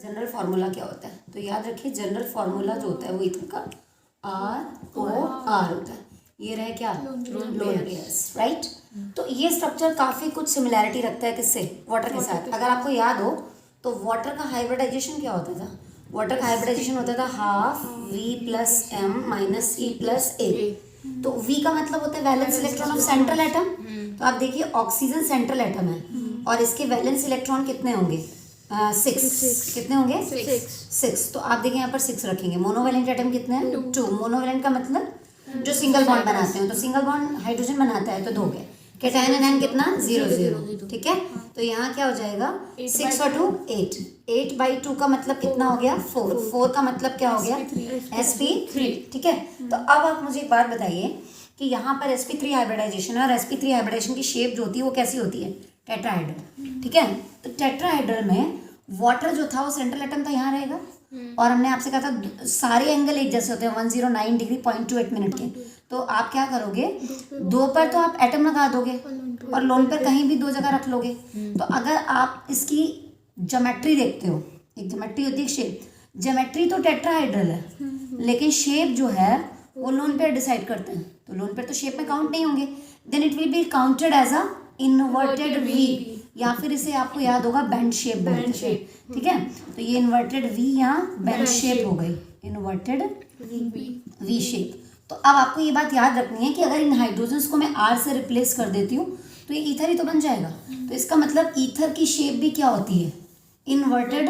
General formula क्या होता है? तो याद रखिए जनरल फार्मूला जो होता है वो ईथर का ROR होता है। ये रहे क्या? Lone pairs, right. तो ये स्ट्रक्चर काफ़ी कुछ सिमिलैरिटी रखता है किससे? वाटर के साथ। अगर आपको याद हो तो वाटर का हाइब्रिडाइजेशन क्या होता था? वाटर का हाइब्रिडाइजेशन होता था हाफ V+M - E+A। तो V का मतलब होता है valence electron of central atom. तो आप देखिए ऑक्सीजन सेंट्रल एटम है और इसके वैलेंस इलेक्ट्रॉन कितने होंगे? 6। कितने होंगे? 6। तो आप देखिए यहाँ पर 6 रखेंगे। मोनोवैलेंट एटम कितने हैं? 2। मोनोवैलेंट का मतलब जो सिंगल बॉन्ड बनाते हैं, तो सिंगल बॉन्ड हाइड्रोजन बनाता है तो 2 गए। कैटायन एनायन कितना? 0 ठीक है। तो यहाँ क्या हो जाएगा? 6 और 2 8। 8/2 का मतलब कितना हो गया? 4। 4 का मतलब क्या हो गया? sp3। ठीक है। तो अब आप मुझे एक बात बताइए कि यहाँ पर sp3 हाइब्रिडाइजेशन है और sp3 हाइब्रिडाइजेशन की शेप जो होती है वो कैसी होती है? टेट्राहेड्रल। ठीक है। तो टेट्राहेड्रल में वाटर जो था वो सेंट्रल एटम था, यहाँ रहेगा। और हमने आपसे कहा था सारे एंगल एक जैसे होते हैं 109 डिग्री 0.28 मिनट के। तो आप क्या करोगे? 2 पर तो आप एटम लगा दोगे और लोन पर कहीं भी 2 जगह रख लोगे। तो अगर आप इसकी ज्योमेट्री देखते हो, एक ज्योमेट्री होती है, शेप। ज्योमेट्री तो टेट्राहेड्रल है लेकिन शेप जो है वो लोन पेयर डिसाइड करते हैं। तो लोन पेयर तो शेप में काउंट नहीं होंगे। Then it will be counted as a inverted V, या फिर इसे आपको याद होगा बेंड शेप बोलते हैं। ठीक है। तो ये इन्वर्टेड वी यहाँ बेंड शेप हो गई, इन्वर्टेड वी शेप। तो अब आपको ये बात याद रखनी है कि अगर इन हाइड्रोजन्स को मैं R से रिप्लेस कर देती हूँ तो ये ईथर ही तो बन जाएगा। तो इसका मतलब ईथर की शेप भी क्या होती है? Inverted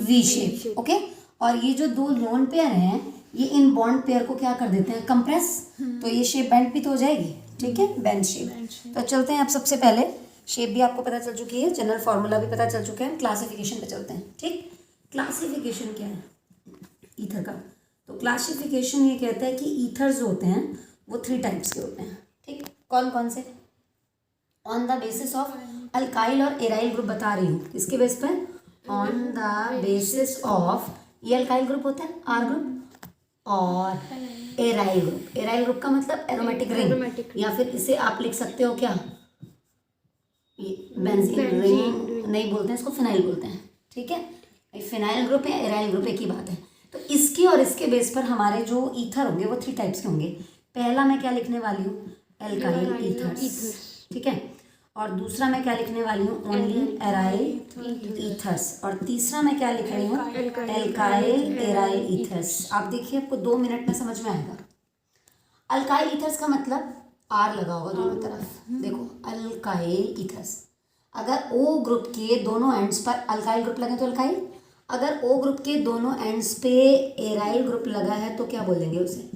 V shape. ओके। और ये जो 2 लोन पेयर हैं ये इन बॉन्ड पेयर को क्या कर देते हैं? कंप्रेस। तो ये शेप बेंड भी तो हो जाएगी। ठीक है, बेंड शेप। तो चलते हैं अब सबसे पहले शेप भी आपको पता चल चुकी है, जनरल फार्मूला भी पता चल चुका है, क्लासिफिकेशन पे चलते हैं। ठीक। क्लासिफिकेशन क्या है ईथर का? तो क्लासिफिकेशन ये कहता है कि ईथर्स जो होते हैं वो 3 टाइप्स के होते हैं। ठीक। कौन कौन से? On the basis of alkyl और एराइल ग्रुप बता रही हूँ। किसके बेस पर? ऑन द बेसिस ऑफ, ये अल्काइल ग्रुप होता है R ग्रुप, और एराइल ग्रुप। एराइल ग्रुप का मतलब एरोमेटिक रिंग, या फिर इसे आप लिख सकते हो क्या? बेंजीन रिंग नहीं बोलते हैं इसको, फिनाइल बोलते हैं। ठीक है। फिनाइल ग्रुप या एराइल ग्रुप एक ही बात है। तो इसके और इसके बेस पर हमारे जो ईथर होंगे वो 3 टाइप्स के होंगे। पहला मैं क्या लिखने वाली हूँ? Alkyl ethers. ठीक है। और दूसरा मैं क्या लिखने वाली हूँ? Only aryl ethers. और तीसरा मैं क्या लिख रही हूँ? Alkyl aryl ethers. आप देखिए आपको 2 मिनट में समझ में आएगा। अल्काइल ईथर्स का मतलब R लगा होगा दोनों तरफ। देखो अल्काइल ईथर्स, अगर O ग्रुप के दोनों एंड्स पर अल्काइल ग्रुप लगे तो अल्काइल, अगर O ग्रुप के दोनों एंड्स पे एराइल ग्रुप लगा है तो क्या बोलेंगे उसे?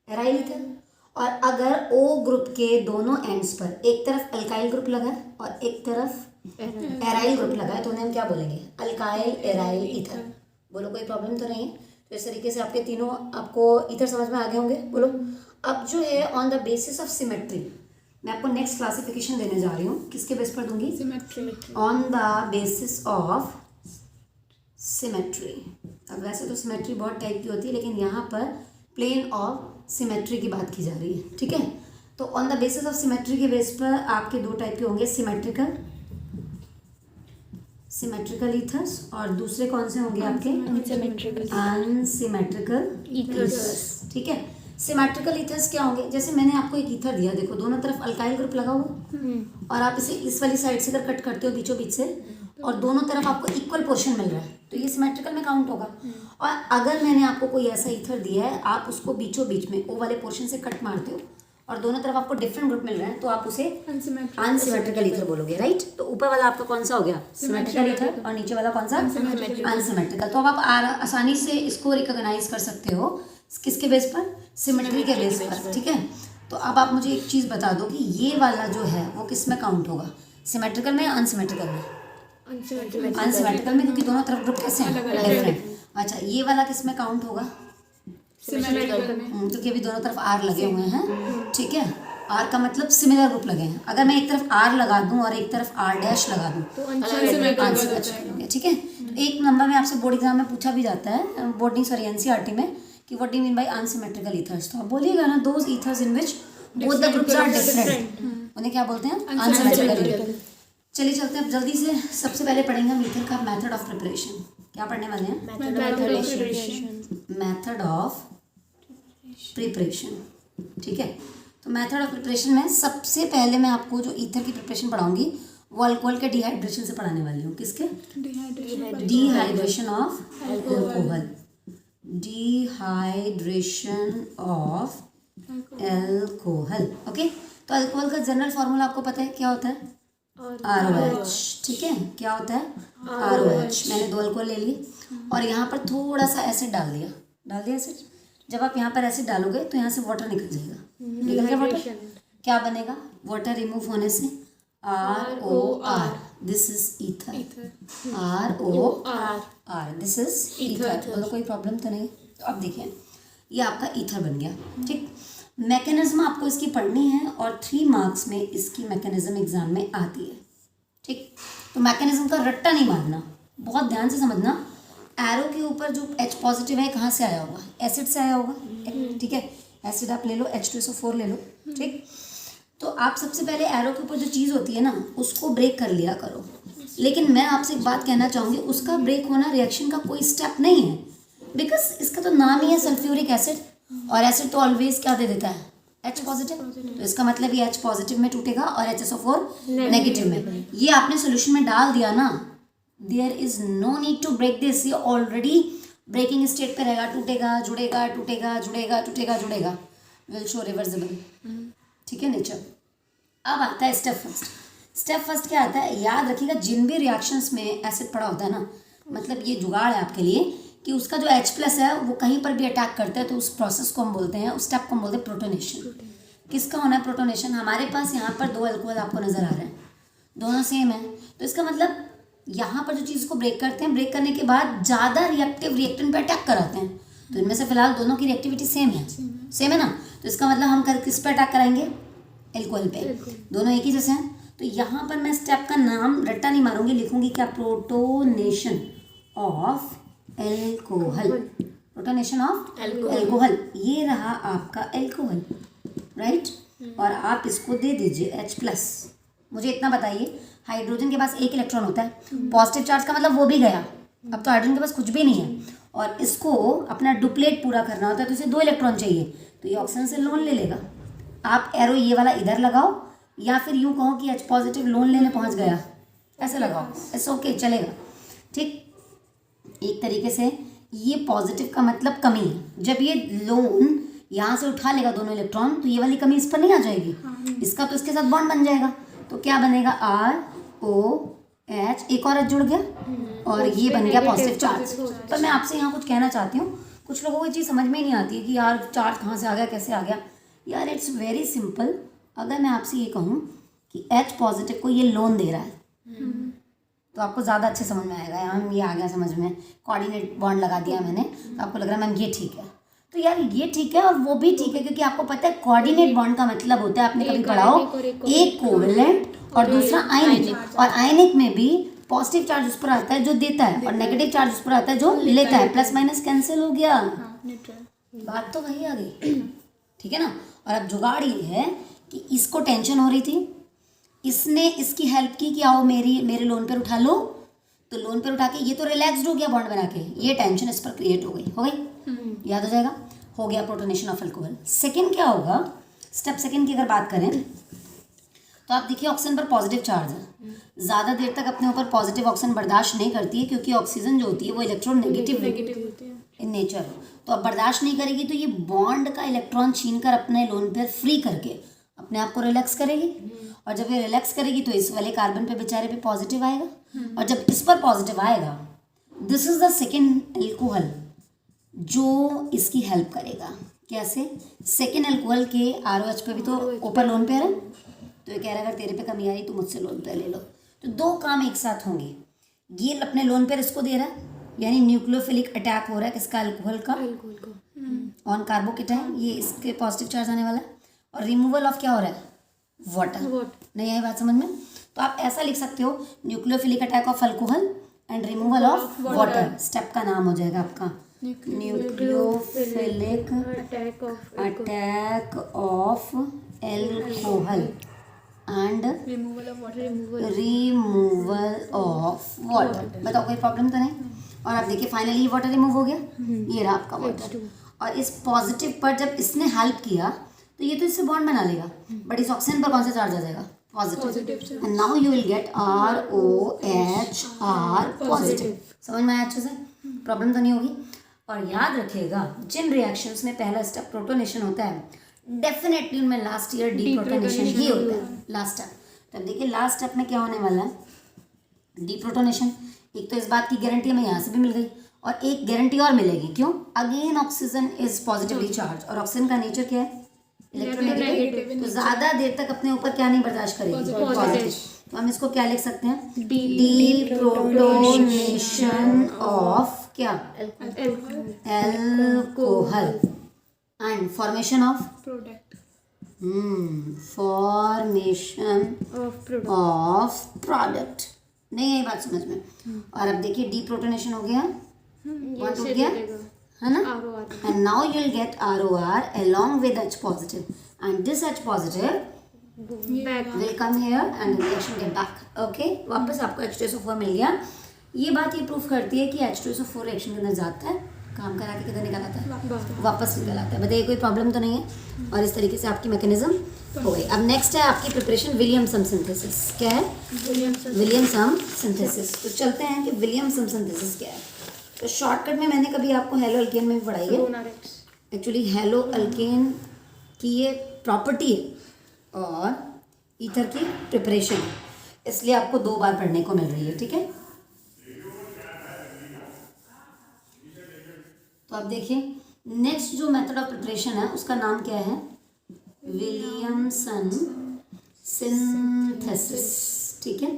Aryl ether. और अगर O ग्रुप के दोनों एंड्स पर एक तरफ अल्काइल ग्रुप लगा है और एक तरफ एराइल ग्रुप लगा है तो उन्हें हम क्या बोलेंगे? Alkyl aryl ether. बोलो कोई प्रॉब्लम तो नहीं है? तो इस तरीके से आपके तीनों आपको ईथर समझ में आ गए होंगे। बोलो। अब जो है on the basis of symmetry, मैं आपको नेक्स्ट क्लासिफिकेशन देने जा रही हूँ। किसके बेस पर दूंगी? Symmetry. On the basis of symmetry. अब वैसे तो सिमेट्री बहुत टाइप की होती है लेकिन यहाँ पर प्लेन ऑफ सिमेट्री की बात की जा रही है। ठीक है। तो on the basis of symmetry के बेस पर आपके 2 टाइप के होंगे, सिमेट्रिकल ईथर्स, और दूसरे कौन से होंगे आपके? Unsymmetrical ethers. ठीक है। सिमेट्रिकल ईथर्स क्या होंगे? जैसे मैंने आपको एक ईथर दिया, देखो दोनों तरफ अल्काइल ग्रुप लगा हुआ और आप इसे इस वाली साइड से अगर कट करते हो बीचों बीच से और दोनों तरफ आपको इक्वल पोर्शन मिल रहा है तो ये सिमेट्रिकल में काउंट होगा। और अगर मैंने आपको कोई ऐसा ईथर दिया है, आप उसको बीचों बीच में ओ वाले पोर्शन से कट मारते हो और दोनों तरफ आपको डिफरेंट ग्रुप मिल रहे हैं तो आप उसे अनसिमेट्रिकल ईथर बोलोगे, राइट। तो ऊपर वाला आपका कौन सा हो गया? Symmetrical ether. और नीचे वाला कौन सा? अनसिमेट्रिकल। तो अब आप आसानी से इसको रिकॉग्नाइज कर सकते हो किसके बेस पर? सिमेट्री के बेस पर। ठीक है। तो अब आप मुझे एक चीज़ बता दो कि ये वाला जो है वो किस में काउंट होगा? सिमेट्रिकल में या अनसिमेट्रिकल में? अनसिमेट्रिकल में, क्योंकि दोनों तरफ ग्रुप कैसे हैं? डिफरेंट। अच्छा, ये वाला किस में काउंट होगा? सिमेट्रिकल में, क्योंकि अभी दोनों तरफ R लगे हुए हैं। ठीक है। R का मतलब सिमिलर ग्रुप लगे हैं। अगर मैं एक तरफ R लगा दूं और एक तरफ R' लगा दूं तो अनसिमेट्रिकल। ठीक है। तो एक नंबर में आपसे बोर्ड एग्जाम में पूछा भी जाता है, बोर्डिंग सॉरी NCERT में, कि what do you mean by unsymmetrical ethers. तो आप बोलिएगा ना, those ethers in which both the groups are different, उन्हें क्या बोलते हैं? Unsymmetrical ether. चलिए चलते हैं अब जल्दी से। सबसे पहले पढ़ेंगे हम ईथर का मेथड ऑफ प्रिपरेशन। क्या पढ़ने वाले हैं? Method of preparation. ठीक है, तो मेथड ऑफ प्रिपरेशन में सबसे पहले मैं आपको जो ईथर की प्रिपरेशन पढ़ाऊंगी वो अल्कोहल के डिहाइड्रेशन से पढ़ाने वाली हूँ। किसके? Dehydration of alcohol. Dehydration of alcohol. Okay, तो अल्कोहल का जनरल फॉर्मूला आपको पता है क्या होता है? ROH। ठीक है, क्या होता है? ROH। मैंने 2 अल्कोहल ले ली और यहाँ पर थोड़ा सा एसिड डाल दिया एसिड। जब आप यहाँ पर एसिड डालोगे तो यहाँ से वाटर निकल जाएगा। निकल गया वाटर, क्या बनेगा? वाटर रिमूव होने से ROR, this is ether. ROR, this is ether. तो कोई प्रॉब्लम तो नहीं। तो अब देखिए ये आपका ईथर बन गया। ठीक, मैकेनिज्म आपको इसकी पढ़नी है और 3 मार्क्स में इसकी मैकेनिज्म एग्जाम में आती है। ठीक, तो मैकेनिज्म का रट्टा नहीं मारना, बहुत ध्यान से समझना। एरो के ऊपर जो H पॉजिटिव है कहाँ से आया होगा? एसिड से आया होगा। ठीक है, एसिड आप ले लो, H2SO4 ले लो। ठीक, तो आप सबसे पहले एरो के ऊपर जो चीज़ होती है ना उसको ब्रेक कर लिया करो। लेकिन मैं आपसे एक बात कहना चाहूँगी, उसका ब्रेक होना रिएक्शन का कोई स्टेप नहीं है, बिकॉज इसका तो नाम ही है सल्फ्यूरिक एसिड और एसिड तो ऑलवेज क्या दे देता है? H positive. तो इसका मतलब ये H पॉजिटिव में टूटेगा और HSO4 नेगेटिव में। ये आपने सोल्यूशन में डाल दिया ना, there is no need to break this. ये ऑलरेडी ब्रेकिंग स्टेट पे रहेगा, टूटेगा जुड़ेगा, टूटेगा जुड़ेगा, टूटेगा जुड़ेगा, विल शो रिवर्सिबल। ठीक है नेचर। अब आता है स्टेप फर्स्ट। स्टेप फर्स्ट क्या आता है? याद रखिएगा, जिन भी रिएक्शंस में एसिड पड़ा होता है ना, मतलब ये जुगाड़ है आपके लिए कि उसका जो H+ है वो कहीं पर भी अटैक करता है तो उस प्रोसेस को हम बोलते हैं, उस स्टेप को हम बोलते हैं प्रोटोनेशन। किसका होना है प्रोटोनेशन? हमारे पास यहाँ पर 2 अल्कोहल आपको नजर आ रहे हैं, दोनों सेम है। तो इसका मतलब यहाँ पर जो चीज़ को ब्रेक करते हैं, ब्रेक करने के बाद ज़्यादा रिएक्टिव रिएक्टेंट पे अटैक कराते हैं। तो इनमें से फिलहाल दोनों की रिएक्टिविटी सेम है ना। तो इसका मतलब हम किस पे अटैक कराएंगे? अल्कोहल पे। दोनों एक ही जैसे हैं। तो यहाँ पर मैं स्टेप का नाम रट्टा नहीं मारूंगी, लिखूंगी क्या? Protonation of alcohol. Protonation of alcohol, ये रहा आपका अल्कोहल, राइट। और आप इसको दे दीजिए H+। मुझे इतना बताइए, हाइड्रोजन के पास 1 इलेक्ट्रॉन होता है, पॉजिटिव चार्ज का मतलब वो भी गया। अब तो हाइड्रोजन के पास कुछ भी नहीं है और इसको अपना डुप्लेट पूरा करना होता है तो इसे 2 इलेक्ट्रॉन चाहिए। तो ये ऑक्सीजन से लोन ले लेगा। आप एरो ये वाला इधर लगाओ या फिर यूँ कहो कि H पॉजिटिव लोन लेने पहुँच गया, ऐसे लगाओ, इट्स ओके, चलेगा। ठीक, एक तरीके से ये पॉजिटिव का मतलब कमी है। जब ये लोन यहाँ से उठा लेगा दोनों इलेक्ट्रॉन तो ये वाली कमी इस पर नहीं आ जाएगी, इसका तो इसके साथ बॉन्ड बन जाएगा। तो क्या बनेगा? ROH, एक और H जुड़ गया और ये बन गया पॉजिटिव चार्ज। पर मैं आपसे यहाँ कुछ कहना चाहती हूँ, कुछ लोगों को ये चीज़ समझ में ही नहीं आती है कि यार चार्ज कहाँ से आ गया, कैसे आ गया। यार इट्स वेरी सिंपल। अगर मैं आपसे ये कहूँ कि H पॉजिटिव को ये लोन दे रहा है तो आपको ज़्यादा अच्छे समझ में आएगा। यहाँ ये आ गया समझ में, कोऑर्डिनेट बॉन्ड लगा दिया मैंने तो आपको लग रहा है मैम ये ठीक है। तो यार ये ठीक है और वो भी ठीक है, क्योंकि आपको पता है कोऑर्डिनेट बॉन्ड का मतलब होता है, आपने कभी पढ़ा हो, एक कोवेलेंट और दूसरा आयनिक। और आयनिक में भी पॉजिटिव चार्ज उस पर आता है जो देता है और नेगेटिव चार्ज उस पर आता है जो लेता है। प्लस माइनस कैंसिल हो गया, बात तो वही आ गई। ठीक है ना। और अब जुगाड़ ये है कि इसको टेंशन हो रही थी, इसने इसकी हेल्प की कि आओ मेरे लोन पर उठा लो। तो लोन पर उठा के ये तो रिलैक्स्ड हो गया बॉन्ड बना के, ये टेंशन इस पर क्रिएट हो गई। याद हो जाएगा, हो गया प्रोटोनेशन ऑफ अल्कोहल। सेकंड क्या होगा? स्टेप सेकंड की अगर बात करें तो आप देखिए ऑक्सीजन पर पॉजिटिव चार्ज है, ज़्यादा देर तक अपने ऊपर पॉजिटिव ऑक्सीजन बर्दाश्त नहीं करती है क्योंकि ऑक्सीजन जो होती है वो इलेक्ट्रॉन नेगेटिव इन नेचर। तो अब बर्दाश्त नहीं करेगी तो ये बॉन्ड का इलेक्ट्रॉन छीन कर अपने लोन पर फ्री करके अपने आप को रिलैक्स करेगी। और जब ये रिलैक्स करेगी तो इस वाले कार्बन पे बेचारे पे पॉजिटिव आएगा, और जब इस पर पॉजिटिव आएगा, this is the second alcohol जो इसकी हेल्प करेगा। कैसे? सेकेंड अल्कोहल के ROH पे भी तो ऊपर लोन पे है, तो ये कह रहा है अगर तेरे पे कमी आ रही तो मुझसे लोन पे ले लो। तो 2 काम एक साथ होंगे, ये अपने लोन पे इसको दे रहा है यानी न्यूक्लियोफिलिक अटैक हो रहा है किसका? अल्कोहल का ऑन कार्बोकेटाइन, ये इसके पॉजिटिव चार्ज आने वाला है। और रिमूवल ऑफ क्या हो रहा है? वाटर। नहीं आई बात समझ में? तो आप ऐसा लिख सकते हो, nucleophilic attack of alcohol and removal of water. Step का नाम हो जाएगा आपका nucleophilic attack of alcohol and removal of water. बताओ कोई प्रॉब्लम तो नहीं? और अब देखिए फाइनली वाटर रिमूव हो गया, ये रहा आपका वाटर। और इस पॉजिटिव पर जब इसने हेल्प किया तो ये तो इससे बॉन्ड बना लेगा, बट इस ऑक्सीजन पर कौन सा चार्ज आ जाएगा? Positive. And now you will get ROH R positive. समझ में आया अच्छे से? प्रॉब्लम तो नहीं होगी। और याद रखिएगा जिन रिएक्शंस में पहला स्टेप प्रोटोनेशन होता है, डेफिनेटली उनमें लास्ट ईयर डीप्रोटोनेशन ही होता है लास्ट स्टेप। तब देखिए लास्ट स्टेप में क्या होने वाला है? डीप्रोटोनेशन। एक तो इस बात की गारंटी हमें यहाँ से भी मिल गई, और एक गारंटी और मिलेगी। क्यों? Again oxygen is positively charge, और ऑक्सीजन का नेचर क्या है? इलेक्ट्रोनेगेटिव। तो ज्यादा देर तक अपने ऊपर क्या नहीं बर्दाश्त करेगी? पॉजिटिव। तो हम इसको क्या लिख सकते हैं? डीप्रोटोनेशन ऑफ क्या? Alcohol and formation of product. Formation of product. नहीं आई बात समझ में? और अब देखिए डीप्रोटोनेशन हो गया, what हो गया है ना? and now you'll get ROR along with H positive, and this H positive will come here and the reaction get back. Okay, वापस आपको H2SO4 मिल गया। ये बात ये प्रूफ करती है कि H2SO4 रिएक्शन के अंदर जाता है, काम करा के किधर निकल आता है? वापस निकल आता है। बताइए कोई प्रॉब्लम तो नहीं है? और इस तरीके से आपकी मैकेनिज्म हो गई। अब नेक्स्ट है आपकी प्रिपरेशन विलियमसन सिंथेसिस। क्या है? Williamson synthesis. तो चलते हैं कि विलियमसन सिंथेसिस क्या है। तो शॉर्टकट में मैंने कभी आपको हेलो अल्केन में भी पढ़ाई है। एक्चुअली हेलो अल्केन की ये प्रॉपर्टी है और ईथर की प्रिपरेशन है, इसलिए आपको 2 बार पढ़ने को मिल रही है। ठीक है, तो अब देखिए नेक्स्ट जो मेथड ऑफ प्रिपरेशन है उसका नाम क्या है? Williamson synthesis. ठीक है,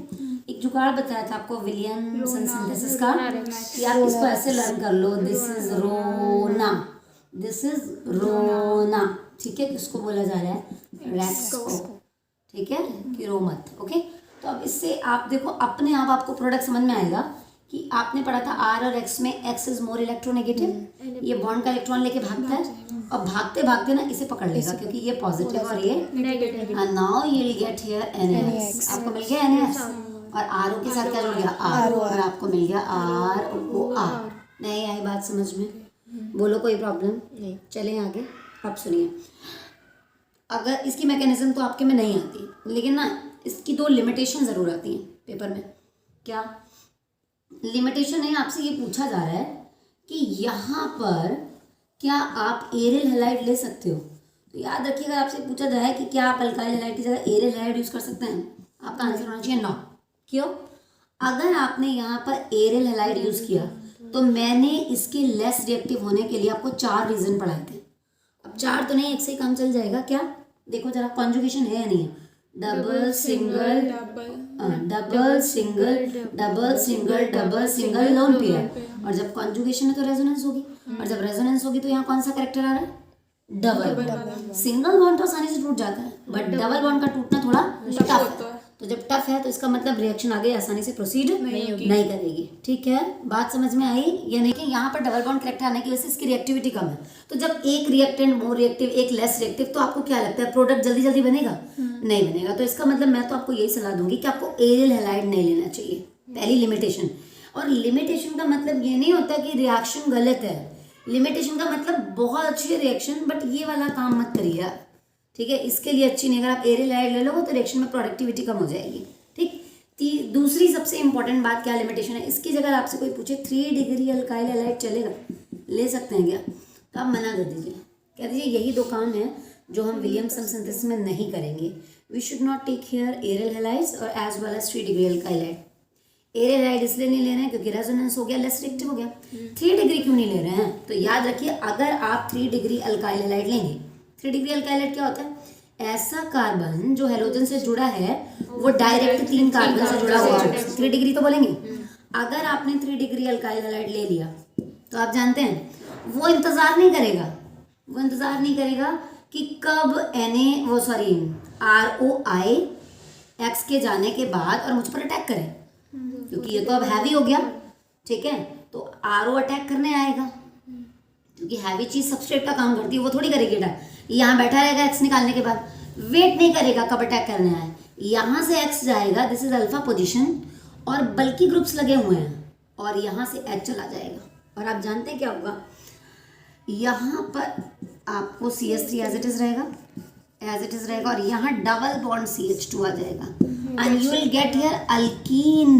एक जुगाड़ बताया था आपको विलियमसन सिंथेसिस का कि आप इसको ऐसे लर्न कर लो, दिस इज रोना, दिस इज रोना। ठीक है, किसको बोला जा रहा है? रैक्स को। ठीक है, कि रो मत। ओके, तो अब इससे आप देखो अपने आप आपको प्रोडक्ट समझ में आएगा कि आपने पढ़ा था R और X में X इज मोर इलेक्ट्रोनेगेटिव, ये बॉन्ड का इलेक्ट्रॉन लेके भागता है और भागते भागते ना इसे पकड़ लेगा क्योंकि ये पॉजिटिव और ये negative. And now you will get here NaOH। आपको मिल गया NaOH और RO के साथ क्या जुड़ गया? R, और आपको मिल गया ROR। नहीं आई बात समझ में? बोलो कोई प्रॉब्लम नहीं? चलें आगे। अब सुनिए, अगर इसकी मैकेनिज्म तो आपके में नहीं आती, लेकिन ना इसकी 2 लिमिटेशन ज़रूर आती हैं पेपर में। क्या लिमिटेशन है? आपसे ये पूछा जा रहा है कि यहाँ पर क्या आप एरियल हैलाइड ले सकते हो? तो याद रखिए अगर आपसे पूछा जाए कि क्या आप अल्काइल हैलाइड की जगह एरियल हैलाइड यूज़ कर सकते हैं, आपका आंसर होना चाहिए नो। क्यों? अगर आपने यहाँ पर एरियल हैलाइड यूज़ किया तो मैंने इसके लेस रिएक्टिव होने के लिए आपको 4 रीज़न पढ़ाए थे। अब 4 तो नहीं, एक से ही काम चल जाएगा। क्या? देखो जरा कॉन्जुगेशन है या नहीं है? Double single double single double single double single lone pair. और जब कॉन्जुगेशन है तो रेजोनेंस होगी, और जब रेजोनेंस होगी तो यहाँ कौन सा कैरेक्टर आ रहा है? डबल। सिंगल बॉन्ड तो आसानी से टूट जाता है, बट डबल बॉन्ड का टूटना थोड़ा टफ है। तो जब टफ है तो इसका मतलब रिएक्शन आगे आसानी से प्रोसीड नहीं करेगी। ठीक है, बात समझ में आई? यानी कि यहाँ पर डबल बॉन्ड कैरेक्टर आने की वजह से इसकी रिएक्टिविटी कम है। तो जब एक रिएक्टेंट मोर रिएक्टिव, एक लेस रिएक्टिव, तो आपको क्या लगता है प्रोडक्ट जल्दी जल्दी बनेगा? नहीं बनेगा। तो इसका मतलब मैं तो आपको यही सलाह दूंगी कि आपको एरियल हैलाइड नहीं लेना चाहिए, पहली लिमिटेशन। और लिमिटेशन का मतलब ये नहीं होता कि रिएक्शन गलत है, लिमिटेशन का मतलब बहुत अच्छी रिएक्शन बट ये वाला काम मत करिए आप। ठीक है, इसके लिए अच्छी नहीं। अगर आप एरियल हैलाइड ले लोगे तो रिएक्शन में प्रोडक्टिविटी कम हो जाएगी। ठीक, दूसरी सबसे इंपॉर्टेंट बात क्या लिमिटेशन है, इसकी जगह आपसे कोई पूछे 3 डिग्री अल्काइल हैलाइड चलेगा, ले सकते हैं क्या? तो आप मना कर दीजिए, कह दीजिए यही 2 काम है जो हम विलियमसन सिंथेसिस में नहीं करेंगे। We should not take here aryl halides और as well as 3 degree alkyl halide. Aryl halide इसलिए नहीं ले रहे हैं क्योंकि रेजोनेंस हो गया, लेस रिएक्टिव हो गया। 3 डिग्री क्यों नहीं ले रहे हैं? तो याद रखिए अगर आप 3 डिग्री अल्काइल हैलाइड लेंगे, 3 डिग्री अल्काइल हैलाइड क्या होता है? ऐसा कार्बन जो हेलोजन से जुड़ा है वो डायरेक्ट 3 कार्बन से जुड़ा हुआ है। 3 डिग्री तो बोलेंगे। अगर आपने 3 डिग्री अल्काइल हैलाइड ले लिया तो आप जानते हैं वो इंतजार नहीं करेगा कि कब ROI X के जाने के बाद और मुझ पर अटैक करे, क्योंकि ये तो अब हैवी हो गया। ठीक है, तो RO अटैक करने आएगा क्योंकि हैवी चीज सबस्ट्रेट का काम करती है, वो थोड़ी करेगी अटैक। यहाँ बैठा रहेगा X निकालने के बाद, वेट नहीं करेगा कब अटैक करने आए। यहाँ से X जाएगा, दिस इज अल्फा पोजीशन, और बल्कि ग्रुप्स लगे हुए हैं और यहाँ से H चला जाएगा और आप जानते हैं क्या होगा, यहाँ पर आपको CH3 एज इट इज रहेगा और यहाँ डबल बॉन्ड CH2 आ जाएगा and you will get here alkyne.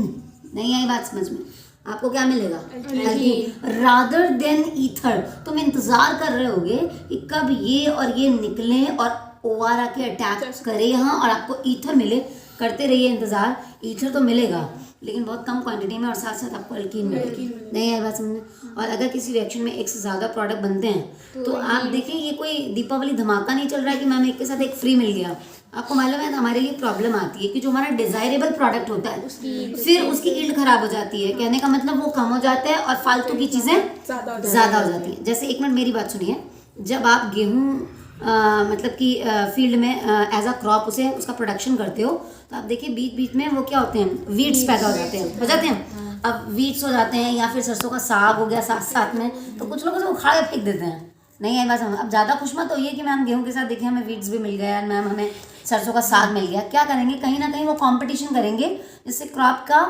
नहीं आई बात समझ में? आपको क्या मिलेगा? Alkyne rather than ether. तुम इंतजार कर रहे होगे कि कब ये और ये निकले और OR आके अटैक करे यहाँ और आपको ईथर मिले। करते रहिए इंतजार, ईथर तो मिलेगा लेकिन बहुत कम क्वांटिटी में और साथ साथ आपको अल्कीन मिलेगी। नहीं आई बात समझ? और अगर किसी रिएक्शन में एक से ज़्यादा प्रोडक्ट बनते हैं तो आप देखिए, ये कोई दीपावली धमाका नहीं चल रहा है कि मैम एक के साथ एक फ्री मिल गया। आपको मालूम है हमारे लिए प्रॉब्लम आती है कि जो हमारा डिजायरेबल प्रोडक्ट होता है फिर उसकी यील्ड खराब हो जाती है। कहने का मतलब वो कम हो जाता है और फालतू की चीज़ें ज़्यादा हो जाती हैं। जैसे एक मिनट मेरी बात सुनिए, जब आप गेहूँ मतलब कि फील्ड में एज अ क्रॉप उसे उसका प्रोडक्शन करते हो तो आप देखिए बीच बीच में वो क्या होते हैं, वीड्स पैदा हो जाते हैं। अब वीड्स हो जाते हैं या फिर सरसों का साग हो गया साथ साथ में, तो कुछ लोग उसे उखाड़ के फेंक देते हैं। नहीं है बात। अब ज़्यादा खुश मत होइए कि मैम गेहूँ के साथ देखिए हमें वीड्स भी मिल गया, मैम हमें सरसों का साग मिल गया। क्या करेंगे, कहीं ना कहीं वो कंपटीशन करेंगे जिससे क्रॉप का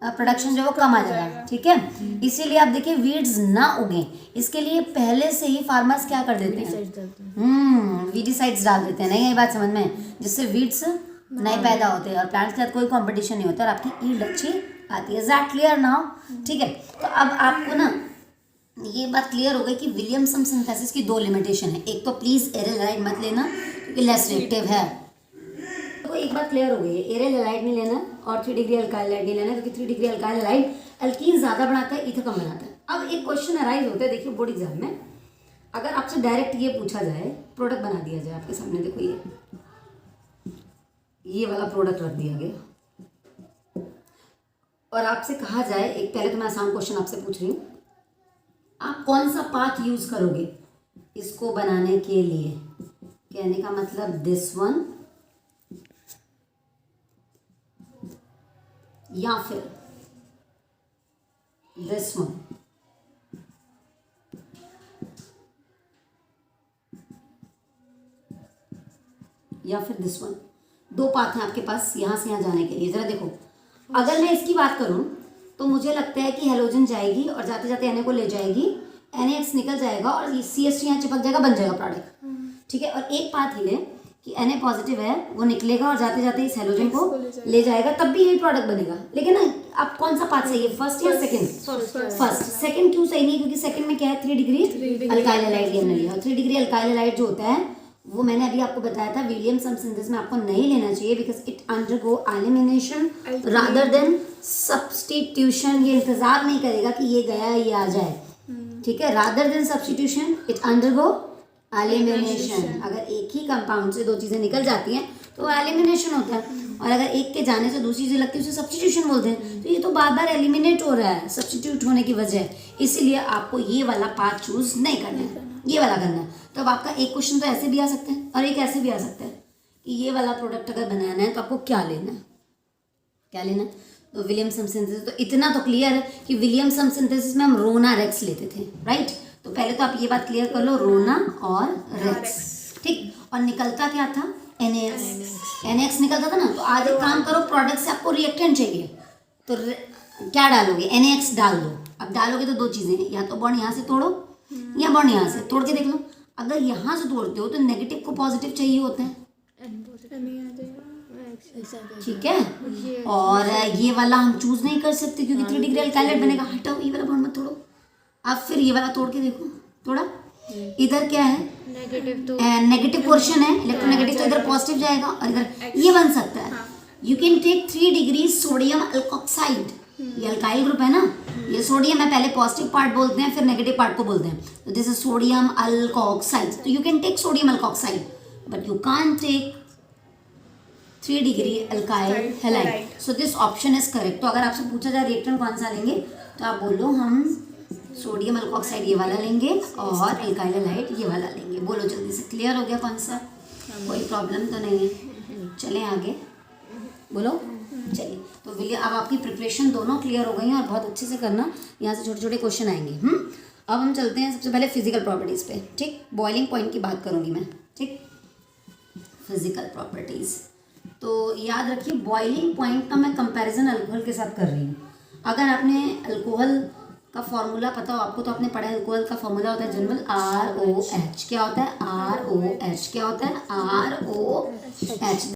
प्रोडक्शन जो है वो कम आ जाएगा। ठीक है, इसीलिए आप देखिए वीड्स ना उगे, इसके लिए पहले से ही फार्मर्स क्या कर देते हैं, वीडिसाइड्स डाल देते हैं। नहीं ये बात समझ में? जिससे वीड्स नहीं पैदा होते और प्लांट्स के साथ कोई कंपटीशन नहीं होता और आपकी ईल्ड अच्छी आती है। Is that clear now? ठीक है, तो अब आपको ना ये बात क्लियर हो गई कि विलियमसन सिंथेसिस की दो लिमिटेशन है। एक तो प्लीज एरिल हैलाइड मत लेना क्योंकि लेस रिएक्टिव है। तो एक बात क्लियर हो गई है, एरिल हैलाइड नहीं लेना और 3 डिग्री अल्काइल हैलाइड नहीं लेना क्योंकि 3 डिग्री अल्काइल हैलाइड अल्कीन ज़्यादा बनाता है, ईथर कम बनाता है। अब एक क्वेश्चन अराइज होता है, देखिए बोर्ड एग्जाम में अगर आपसे डायरेक्ट ये पूछा जाए, प्रोडक्ट बना दिया जाए आपके सामने, देखो ये वाला प्रोडक्ट रख दिया गया और आपसे कहा जाए, एक पहले तो मैं आसान क्वेश्चन आपसे पूछ रही हूँ, आप कौन सा पाथ यूज करोगे इसको बनाने के लिए? कहने का मतलब दिस वन या फिर दिस वन। या फिर दिस वन। दो पाथ हैं आपके पास यहां से यहां जाने के लिए। जरा देखो, अगर मैं इसकी बात करूं तो मुझे लगता है कि हेलोजन जाएगी और जाते जाते Na को ले जाएगी, NaX निकल जाएगा और CH3 यहाँ चिपक जाएगा, बन जाएगा प्रोडक्ट। ठीक है, और एक बात ही ले कि Na पॉजिटिव है, वो निकलेगा और जाते जाते इस हेलोजन को ले जाएगा, तब भी यही प्रोडक्ट बनेगा। लेकिन ना आप कौन सा पाथ सही है, फर्स्ट या सेकंड? फर्स्ट। सेकंड क्यों सही नहीं? क्योंकि सेकंड में क्या है, 3 डिग्री अल्काइल हैलाइड हमने लिया। 3 डिग्री अल्काइल हैलाइड जो होता है वो मैंने अभी आपको बताया था विलियमसन सिंथेसिस में आपको नहीं लेना चाहिए because it undergo elimination rather than substitution. ये इंतजार नहीं करेगा कि ये गया ये आ जाए। ठीक है, rather than substitution it undergo elimination. अगर एक ही कंपाउंड से दो चीज़ें निकल जाती हैं तो एलिमिनेशन होता है, और अगर एक के जाने से दूसरी चीज़ लगती है उसे सब्स्टिट्यूशन बोलते हैं। तो ये तो बार बार एलिमिनेट हो रहा है सब्स्टिट्यूट होने की वजह, इसीलिए आपको ये वाला पाथ चूज नहीं करना है, ये वाला करना है। तो अब आपका एक क्वेश्चन तो ऐसे भी आ सकता है और एक ऐसे भी आ सकता है कि ये वाला प्रोडक्ट अगर बनाना है तो आपको क्या लेना है, क्या लेना है? तो विलियमसन सिंथेसिस। तो इतना तो क्लियर है कि विलियमसन सिंथेसिस में हम रोना रेक्स लेते थे, राइट? तो पहले तो आप ये बात क्लियर कर लो, रोना और रेक्स। ठीक, और निकलता क्या था, NaX निकलता था ना। तो आज एक काम करो, प्रोडक्ट से आपको रिएक्टेंट चाहिए तो क्या डालोगे, NaX डाल दो। अब डालोगे तो दो चीज़ें हैं, या तो बॉन्ड यहाँ से तोड़ो या बॉन्ड यहाँ से तोड़ के देख लो। अगर यहाँ से तोड़ते हो तो नेगेटिव को पॉजिटिव चाहिए होता है। ठीक है, और ये वाला हम चूज नहीं कर सकते क्योंकि 3 डिग्री अल्काइल बनेगा। हटाओ, ये वाला बॉन्ड मत तोड़ो। अब फिर ये वाला तोड़ के देखो, थोड़ा इधर क्या है, नेगेटिव पोर्शन है, इलेक्ट्रोनेगेटिव, तो इधर पॉजिटिव जाएगा और इधर ये बन सकता है। You can take 3 degree sodium alkoxide. ये अल्काइल ग्रुप है ना, ये सोडियम है, पहले पॉजिटिव पार्ट बोलते हैं फिर नेगेटिव पार्ट को बोलते हैं। तो दिस इज सोडियम अल्कोक्साइड। तो you can take sodium alkoxide but you can't take 3 degree alkyl halide. So this option is correct. तो अगर आपसे पूछा जाए रिएक्टेंट कौन सा लेंगे तो आप बोलो हम सोडियम अल्कोक्साइड ये वाला लेंगे और अल्काइल हैलाइड ये वाला लेंगे। बोलो जल्दी से, क्लियर हो गया कौन सा? कोई प्रॉब्लम तो नहीं है? चलें आगे, बोलो। चलिए, तो अब आपकी प्रिपरेशन दोनों क्लियर हो गई हैं और बहुत अच्छे से करना, यहाँ से छोटे छोटे क्वेश्चन आएंगे। अब हम चलते हैं सबसे पहले फिजिकल प्रॉपर्टीज़ पे। ठीक, बॉइलिंग पॉइंट की बात करूँगी मैं। ठीक, फिजिकल प्रॉपर्टीज़ तो याद रखिए, बॉइलिंग पॉइंट का मैं कंपैरिजन अल्कोहल के साथ कर रही हूँ। अगर आपने अल्कोहल का फॉर्मूला पता हो आपको, तो आपने पढ़ा है अल्कोहल का फॉर्मूला होता है जनरल ROH। क्या होता है? ROH। क्या होता है? ROH।